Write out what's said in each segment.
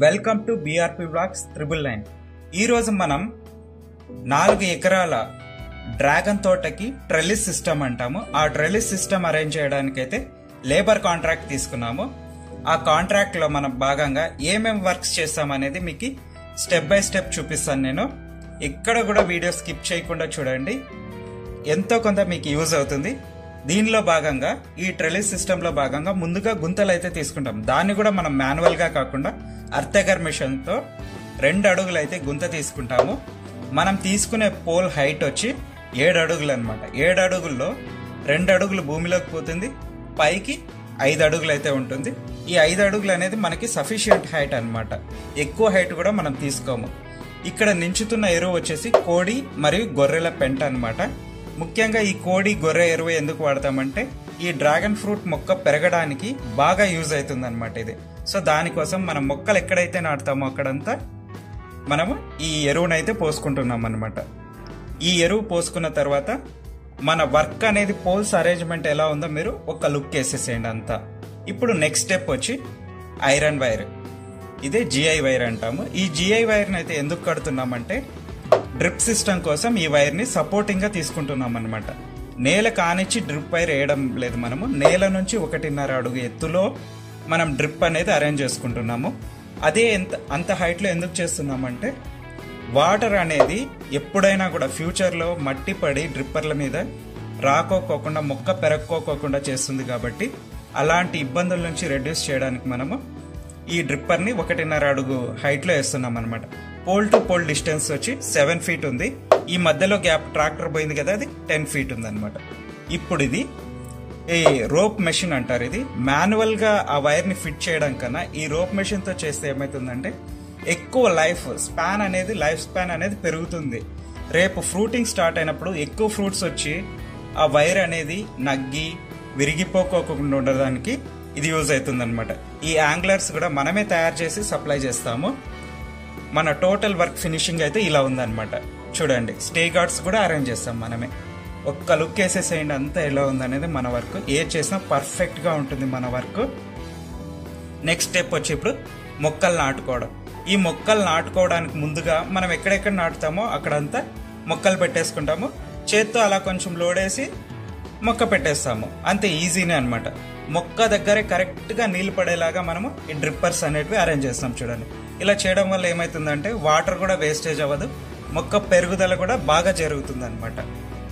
Welcome to BRP blogs 999. ఈరోజు మనం 4 ఎకరాల డ్రాగన్ తోటకి ట్రెల్లిస్ సిస్టమ్ అంటాము. ఆ ట్రెల్లిస్ సిస్టమ్ అరేంజ్ చేయడానికైతే లేబర్ కాంట్రాక్ట్ తీసుకున్నాము. ఆ కాంట్రాక్ట్ లో మనం భాగంగా ఏమేం వర్క్స్ చేస్తామనేది మీకు స్టెప్ బై స్టెప్ చూపిస్తాను. నేను ఎక్కడ కూడా వీడియో స్కిప్ చేయకుండా చూడండి, ఎంతో కొంత మీకు యూజ్ అవుతుంది. దీనిలో భాగంగా ఈ ట్రెలిస్ సిస్టమ్ లో భాగంగా ముందుగా గుంతలు అయితే తీసుకుంటాం. దాన్ని కూడా మనం మాన్యువల్ గా కాకుండా అర్థగర్ మిషన్ తో 2 అడుగులు అయితే గుంత తీసుకుంటాము. మనం తీసుకునే పోల్ హైట్ వచ్చి 7 అడుగులు అనమాట. 7 అడుగుల్లో 2 అడుగులు భూమిలోకి పోతుంది, పైకి 5 అడుగులు అయితే ఉంటుంది. ఈ 5 అడుగులు అనేది మనకి సఫిషియంట్ హైట్ అనమాట. ఎక్కువ హైట్ కూడా మనం తీసుకోము. ఇక్కడ నించుతున్న ఎరువు వచ్చేసి కోడి మరియు గొర్రెల పెంట అనమాట. ముఖ్యంగా ఈ కోడి గొర్రె ఎరువు ఎందుకు వాడతామంటే ఈ డ్రాగన్ ఫ్రూట్ మొక్క పెరగడానికి బాగా యూజ్ అవుతుంది అనమాట ఇది. సో దానికోసం మనం మొక్కలు ఎక్కడైతే నాటుతామో అక్కడంతా మనము ఈ ఎరువునైతే పోసుకుంటున్నాం అనమాట. ఈ ఎరువు పోసుకున్న తర్వాత మన వర్క్ అనేది పోల్స్ అరేంజ్మెంట్ ఎలా ఉందో మీరు ఒక లుక్ వేసేసేయండి అంతా. ఇప్పుడు నెక్స్ట్ స్టెప్ వచ్చి ఐరన్ వైర్. ఇదే జిఐ వైర్ అంటాము. ఈ జిఐ వైర్ని అయితే ఎందుకు కడుతున్నామంటే డ్రిప్ సిస్టమ్ కోసం ఈ వైర్ ని సపోర్టింగ్ గా తీసుకుంటున్నాం అనమాట. నేల కానిచ్చి డ్రిప్ వైర్ వేయడం లేదు, మనము నేల నుంచి 1.5 అడుగు ఎత్తులో మనం డ్రిప్ అనేది అరేంజ్ చేసుకుంటున్నాము. అదే అంత హైట్ లో ఎందుకు చేస్తున్నామంటే వాటర్ అనేది ఎప్పుడైనా కూడా ఫ్యూచర్ లో మట్టి పడి డ్రిప్పర్ల మీద రాకోకుండా మొక్క పెరక్కోకుండా చేస్తుంది. కాబట్టి అలాంటి ఇబ్బందుల నుంచి రెడ్యూస్ చేయడానికి మనము ఈ డ్రిప్పర్ ని 1.5 అడుగు హైట్ లో వేస్తున్నాం అనమాట. పోల్ టు పోల్ డిస్టెన్స్ వచ్చి 7 ఫీట్ ఉంది. ఈ మధ్యలో గ్యాప్ ట్రాక్టర్ పోయింది కదా, అది 10 ఫీట్ ఉంది అనమాట. ఇప్పుడు ఇది ఈ రోప్ మెషిన్ అంటారు. ఇది మాన్యువల్ గా ఆ వైర్ ని ఫిట్ చేయడం కన్నా ఈ రోప్ మెషిన్ తో చేస్తే ఏమైతుందంటే ఎక్కువ లైఫ్ స్పాన్ అనేది పెరుగుతుంది. రేపు ఫ్రూటింగ్ స్టార్ట్ అయినప్పుడు ఎక్కువ ఫ్రూట్స్ వచ్చి ఆ వైర్ అనేది నగ్గి విరిగిపోకోకుండా ఉండడానికి ఇది యూజ్ అవుతుంది అనమాట. ఈ యాంగ్లర్స్ కూడా మనమే తయారు చేసి సప్లై చేస్తాము. మన టోటల్ వర్క్ ఫినిషింగ్ అయితే ఇలా ఉందన్నమాట. చూడండి, స్టే గార్డ్స్ కూడా అరేంజ్ చేస్తాం మనమే. ఒక్క లుక్ వేసేసేయండి అంతా ఎలా ఉందనేది. మన వర్క్ ఏ చేసినా పర్ఫెక్ట్ గా ఉంటుంది మన వర్క్. నెక్స్ట్ స్టెప్ వచ్చి ఇప్పుడు మొక్కలు నాటుకోవడం. ఈ మొక్కలు నాటుకోవడానికి ముందుగా మనం ఎక్కడెక్కడ నాటుతామో అక్కడంతా మొక్కలు పెట్టేసుకుంటాము. చేత్తో అలా కొంచెం లోడేసి మొక్క పెట్టేస్తాము. అంతే, ఈజీనే అనమాట. మొక్క దగ్గరే కరెక్ట్ గా నీళ్లు పడేలాగా మనము ఈ డ్రిప్పర్స్ అనేటివి అరేంజ్ చేస్తాం. చూడండి, ఇలా చేయడం వల్ల ఏమైతుందంటే వాటర్ కూడా వేస్టేజ్ అవ్వదు, మొక్క పెరుగుదల కూడా బాగా జరుగుతుంది అనమాట.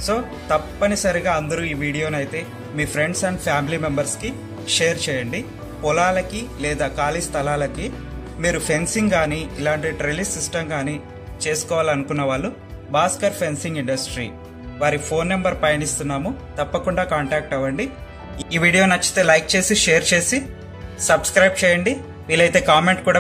సో తప్పనిసరిగా అందరూ ఈ వీడియోని అయితే మీ ఫ్రెండ్స్ అండ్ ఫ్యామిలీ మెంబర్స్ కి షేర్ చేయండి. పొలాలకి లేదా ఖాళీ స్థలాలకి మీరు ఫెన్సింగ్ కానీ ఇలాంటి ట్రెలిస్ సిస్టమ్ కానీ చేసుకోవాలనుకున్న వాళ్ళు భాస్కర్ ఫెన్సింగ్ ఇండస్ట్రీ వారి ఫోన్ నెంబర్ పైన ఇస్తున్నాము. తప్పకుండా కాంటాక్ట్ అవ్వండి. ఈ వీడియో నచ్చితే లైక్ చేసి షేర్ చేసి సబ్స్క్రైబ్ చేయండి. వీలైతే కామెంట్ కూడా